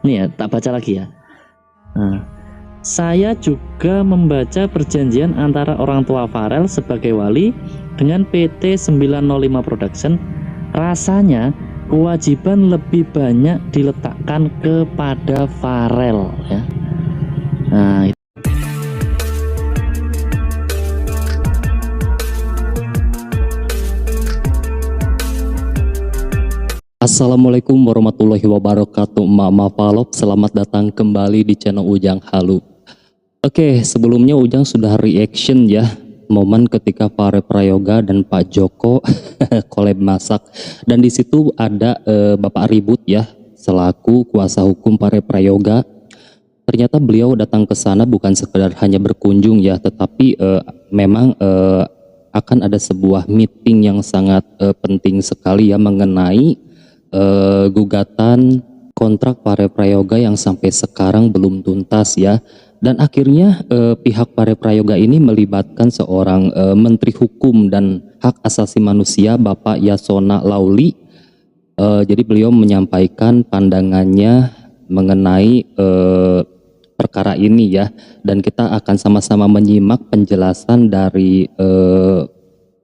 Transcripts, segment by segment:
Nih ya, tak baca lagi ya. Nah, saya juga membaca perjanjian antara orang tua Farel sebagai wali dengan PT 905 Production. Rasanya kewajiban lebih banyak diletakkan kepada Farel ya. Nah, Assalamualaikum warahmatullahi wabarakatuh. Mama Palop, selamat datang kembali di channel Ujang Halu. Oke, sebelumnya Ujang sudah reaction ya momen ketika Fare Prayoga dan Pak Joko collab masak, dan di situ ada Bapak Ribut ya selaku kuasa hukum Fare Prayoga. Ternyata beliau datang ke sana bukan sekedar hanya berkunjung ya, tetapi memang akan ada sebuah meeting yang sangat penting sekali ya mengenai gugatan kontrak Fare Prayoga yang sampai sekarang belum tuntas ya. Dan akhirnya pihak Fare Prayoga ini melibatkan seorang Menteri Hukum dan Hak Asasi Manusia, Bapak Yasona Lauli. Jadi beliau menyampaikan pandangannya mengenai perkara ini ya, dan kita akan sama-sama menyimak penjelasan dari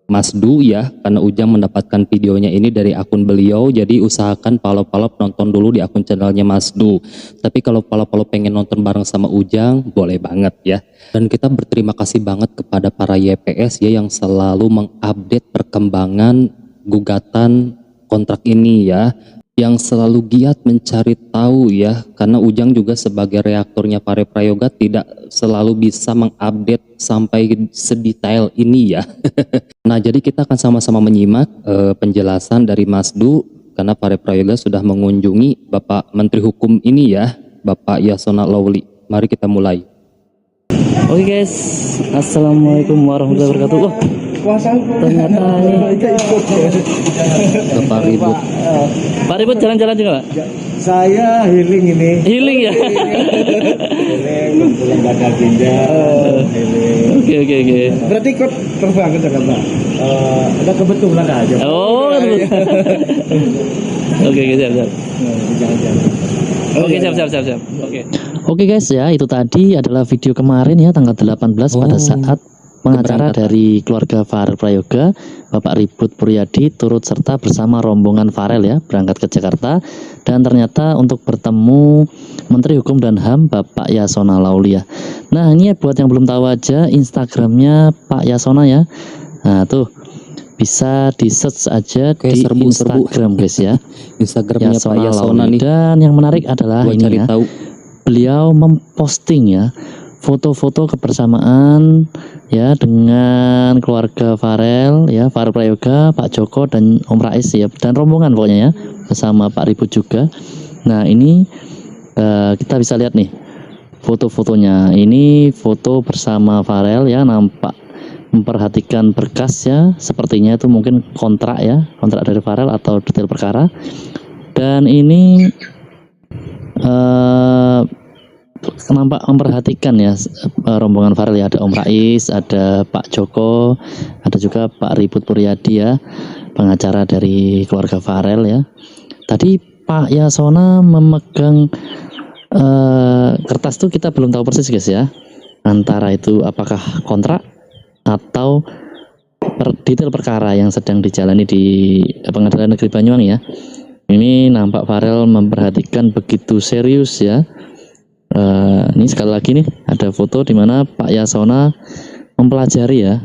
Mas Du ya, karena Ujang mendapatkan videonya ini dari akun beliau, jadi usahakan palop-palop nonton dulu di akun channelnya Mas Du. Tapi kalau palop-palop pengen nonton bareng sama Ujang, boleh banget ya. Dan kita berterima kasih banget kepada para YPS ya yang selalu mengupdate perkembangan gugatan kontrak ini ya, yang selalu giat mencari tahu ya, karena Ujang juga sebagai reaktornya Fare Prayoga tidak selalu bisa mengupdate sampai sedetail ini ya. Nah, jadi kita akan sama-sama menyimak penjelasan dari Mas Du, karena Fare Prayoga sudah mengunjungi Bapak Menteri Hukum ini ya, Bapak Yasona Lauli. Mari kita mulai. Oke guys, assalamualaikum warahmatullahi wabarakatuh. Ternyata ini Bapak Ribut. Pak Ribut jalan-jalan juga Pak? Saya healing ini. Healing ya? Healing, kebetulan gak ada ginjal. Healing. Oke. Berarti ikut terbang ke Jakarta? Ada kebetulan aja. Oh, oke, siap. Jangan-jangan. Oke, siap. Oke guys ya, itu tadi adalah video kemarin ya, tanggal 18 pada saat pengacara dari keluarga Fare Prayoga, Bapak Ribut Puryadi turut serta bersama rombongan Farel ya berangkat ke Jakarta, dan ternyata untuk bertemu Menteri Hukum dan HAM Bapak Yasona Lauli ya. Nah, ini buat yang belum tahu aja Instagramnya Pak Yasona ya. Nah, tuh bisa di search aja di Instagram guys ya. Instagramnya Pak Yasona Lauli. nih. Dan yang menarik adalah ini ya, beliau memposting ya foto-foto kebersamaan ya dengan keluarga Farel ya, Fare Prayoga, Pak Joko dan Om Rais ya, dan rombongan pokoknya ya, bersama Pak Ribut juga. Nah, ini kita bisa lihat nih foto-fotonya. Ini foto bersama Farel ya, nampak memperhatikan berkas ya, sepertinya itu mungkin kontrak ya, kontrak dari Farel atau detail perkara. Dan ini nampak memperhatikan ya rombongan Farel ya, ada Om Rais, ada Pak Joko, ada juga Pak Ribut Puryadi ya, pengacara dari keluarga Farel ya. Tadi Pak Yasona memegang kertas tuh, kita belum tahu persis guys ya, antara itu apakah kontrak atau detail perkara yang sedang dijalani di Pengadilan Negeri Banyuwangi ya. Ini nampak Farel memperhatikan begitu serius ya. Ini sekali lagi nih ada foto di mana Pak Yasona mempelajari ya,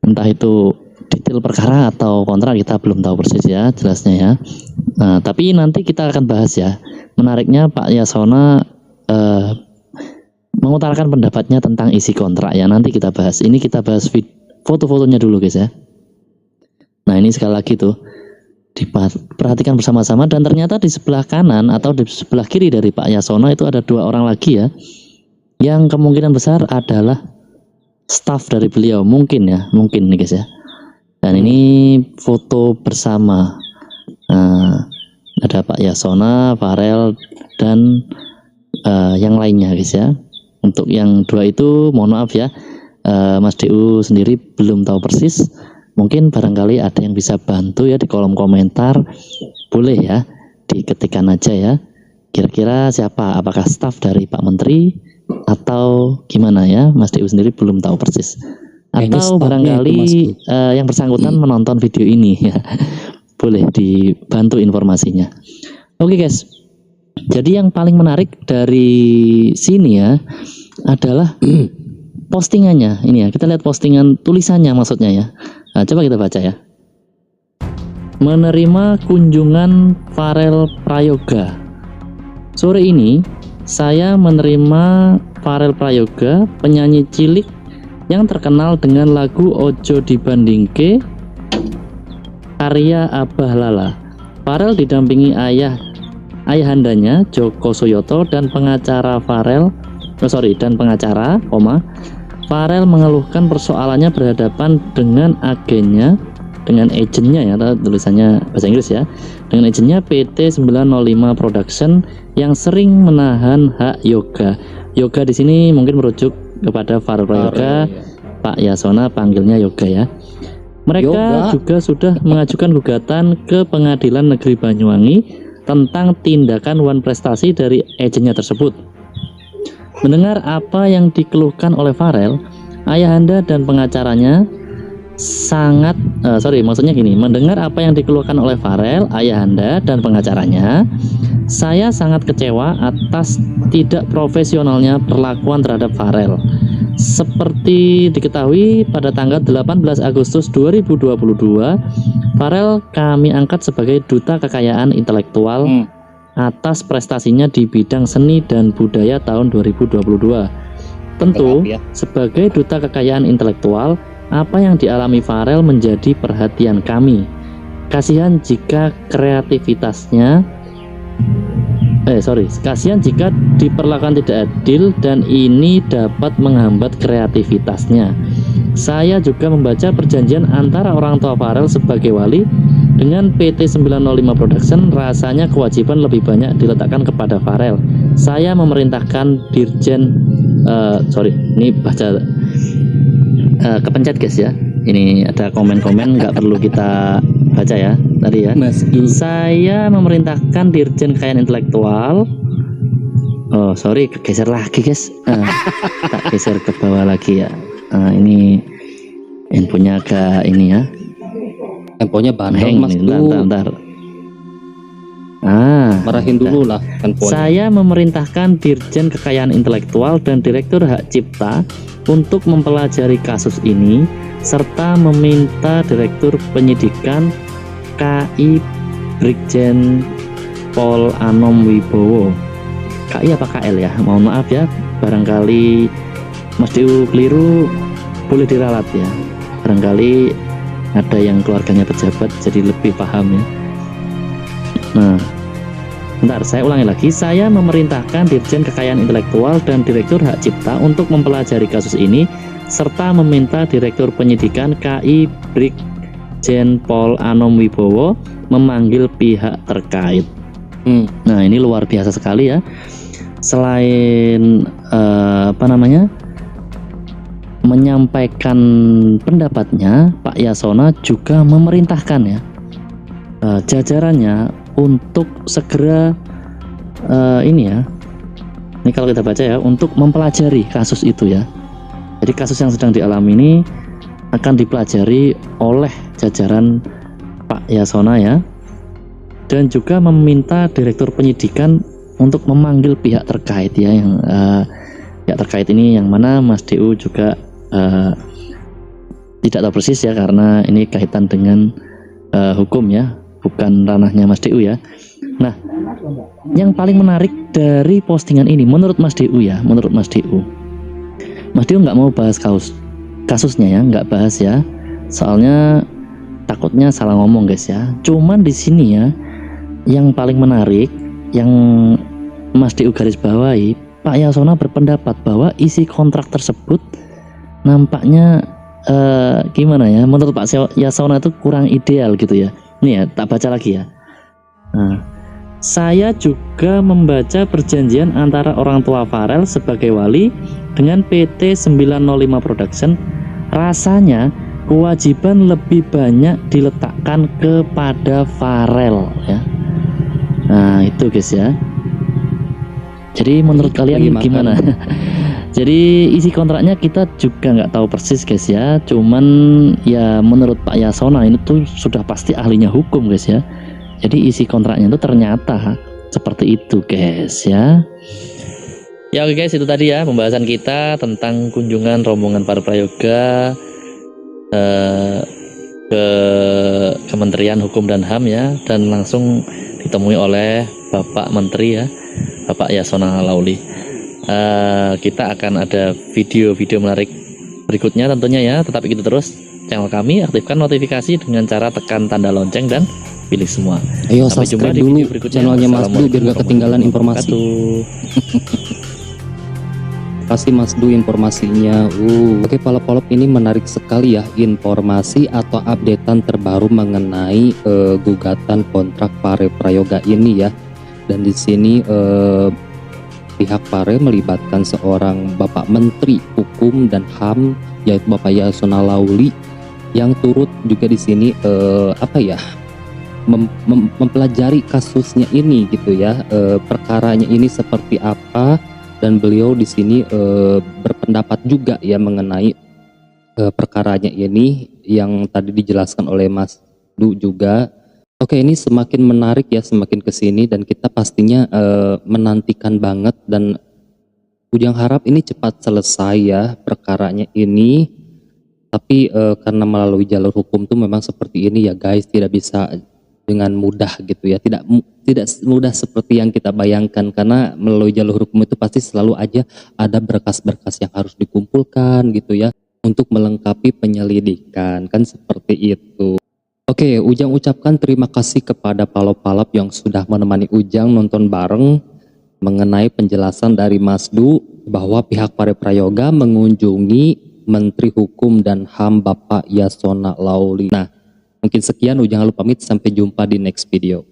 entah itu detail perkara atau kontrak, kita belum tahu persis ya jelasnya ya. Nah, tapi nanti kita akan bahas ya. Menariknya Pak Yasona mengutarakan pendapatnya tentang isi kontrak ya, nanti kita bahas. Ini kita bahas foto-fotonya dulu guys ya. Nah, ini sekali lagi tuh diperhatikan bersama-sama, dan ternyata di sebelah kanan atau di sebelah kiri dari Pak Yasona itu ada dua orang lagi ya, yang kemungkinan besar adalah staf dari beliau, mungkin nih guys ya. Dan ini foto bersama, ada Pak Yasona, Farel, dan yang lainnya guys ya. Untuk yang dua itu mohon maaf ya, Mas DU sendiri belum tahu persis. Mungkin barangkali ada yang bisa bantu ya di kolom komentar, boleh ya diketikkan aja ya. Kira-kira siapa? Apakah staf dari Pak Menteri atau gimana ya? Mas Dew sendiri belum tahu persis. Kayaknya Atau stafnya barangkali itu, Mas Dew. yang bersangkutan menonton video ini ya. Boleh dibantu informasinya. Oke guys. Jadi yang paling menarik dari sini ya adalah postingannya. Ini ya, kita lihat postingan tulisannya maksudnya ya. Nah, coba kita baca ya. Menerima kunjungan Farel Prayoga. Sore ini saya menerima Farel Prayoga, penyanyi cilik yang terkenal dengan lagu Ojo Dibandingke karya Abah Lala. Farel didampingi ayahandanya Joko Suyoto dan pengacara Farel Farel mengeluhkan persoalannya berhadapan dengan agennya ya, tulisannya bahasa Inggris ya, dengan agennya PT 905 Production yang sering menahan hak yoga. Yoga di sini mungkin merujuk kepada Farel Prayoga, Pak Yasona panggilnya Yoga ya. Mereka juga sudah mengajukan gugatan ke Pengadilan Negeri Banyuwangi tentang tindakan Wan Prestasi dari agennya tersebut. Mendengar apa yang dikeluhkan oleh Farel, ayahanda dan pengacaranya mendengar apa yang dikeluhkan oleh Farel, ayahanda dan pengacaranya, saya sangat kecewa atas tidak profesionalnya perlakuan terhadap Farel. Seperti diketahui pada tanggal 18 Agustus 2022, Farel kami angkat sebagai duta kekayaan intelektual atas prestasinya di bidang seni dan budaya tahun 2022. Tentu, sebagai duta kekayaan intelektual, apa yang dialami Farel menjadi perhatian kami. Kasihan jika diperlakukan tidak adil dan ini dapat menghambat kreativitasnya. Saya juga membaca perjanjian antara orang tua Farel sebagai wali dengan PT 905 Production. Rasanya kewajiban lebih banyak diletakkan kepada Farel. Saya memerintahkan kepencet guys ya. Ini ada komen-komen nggak perlu kita baca ya tadi ya. Saya memerintahkan Dirjen Kekayaan Intelektual. Geser lagi guys. Tak geser ke bawah lagi ya. Ini handphonenya agak ini ya. Handphonenya bandel Mas Dew. Bentar. Marahin dulu lah handphonenya. Saya memerintahkan Dirjen Kekayaan Intelektual dan Direktur Hak Cipta untuk mempelajari kasus ini serta meminta Direktur Penyidikan KI Brigjen Pol Anom Wibowo. KI apa KL ya? Mohon maaf ya, barangkali Mas Dew keliru, boleh diralat ya. Barangkali ada yang keluarganya pejabat jadi lebih paham ya. Bentar, saya ulangi lagi. Saya memerintahkan Dirjen Kekayaan Intelektual dan Direktur Hak Cipta untuk mempelajari kasus ini serta meminta Direktur Penyidikan KI Brigjen Pol Anom Wibowo memanggil pihak terkait. Nah, ini luar biasa sekali ya. Selain menyampaikan pendapatnya, Pak Yasona juga memerintahkan ya jajarannya untuk segera ini kalau kita baca ya, untuk mempelajari kasus itu ya. Jadi kasus yang sedang dialami ini akan dipelajari oleh jajaran Pak Yasona ya, dan juga meminta Direktur Penyidikan untuk memanggil pihak terkait ya, yang pihak terkait ini yang mana Mas Dew juga tidak tahu persis ya, karena ini kaitan dengan hukum ya, bukan ranahnya Mas Dew ya. Nah, yang paling menarik dari postingan ini menurut Mas Dew ya, Mas Dew nggak mau bahas kasusnya ya, nggak bahas ya, soalnya takutnya salah ngomong guys ya. Cuman di sini ya, yang paling menarik yang Mas Dew garis bawahi, Pak Yasona berpendapat bahwa isi kontrak tersebut nampaknya gimana ya, menurut Pak Yasona itu kurang ideal gitu ya. Ini ya, tak baca lagi ya. Saya juga membaca perjanjian antara orang tua Farel sebagai wali dengan PT 905 Production. Rasanya kewajiban lebih banyak diletakkan kepada Farel ya. Nah, itu guys ya. Jadi menurut kalian Lagi makan. gimana? Jadi isi kontraknya kita juga nggak tahu persis guys ya. Cuman ya menurut Pak Yasona ini tuh sudah pasti ahlinya hukum guys ya. Jadi isi kontraknya itu ternyata seperti itu guys ya. Ya oke guys, itu tadi ya pembahasan kita tentang kunjungan rombongan para prayoga ke Kementerian Hukum dan HAM ya, dan langsung ditemui oleh Bapak Menteri ya, Bapak Yasona Lauli. Kita akan ada video-video menarik berikutnya tentunya ya. Tetap ikuti terus channel kami, aktifkan notifikasi dengan cara tekan tanda lonceng dan pilih semua. Ayo Sampai jumpa subscribe di dulu video berikutnya. channelnya Mas Du biar gak ketinggalan informasi. Wabarakatuh. Kasih Mas Du informasinya. Oke, Palop ini menarik sekali ya, informasi atau updatean terbaru mengenai gugatan kontrak Pare Prayoga ini ya. Dan di sini pihak Pare melibatkan seorang Bapak Menteri Hukum dan HAM yaitu Bapak Yasona Lauli yang turut juga di sini mempelajari kasusnya ini gitu ya, perkaranya ini seperti apa. Dan beliau di sini berpendapat juga ya mengenai perkaranya ini yang tadi dijelaskan oleh Mas Du juga. Oke, ini semakin menarik ya, semakin kesini dan kita pastinya menantikan banget, dan Ujang harap ini cepat selesai ya perkaranya ini. Tapi karena melalui jalur hukum tuh memang seperti ini ya guys, tidak bisa dengan mudah gitu ya, tidak mudah seperti yang kita bayangkan, karena melalui jalur hukum itu pasti selalu aja ada berkas-berkas yang harus dikumpulkan gitu ya untuk melengkapi penyelidikan, kan seperti itu. Oke, Ujang ucapkan terima kasih kepada Palop yang sudah menemani Ujang nonton bareng mengenai penjelasan dari Mas Du bahwa pihak Pare Prayoga mengunjungi Menteri Hukum dan HAM Bapak Yasona Lauli. Nah, mungkin sekian, Ujang Halu pamit, sampai jumpa di next video.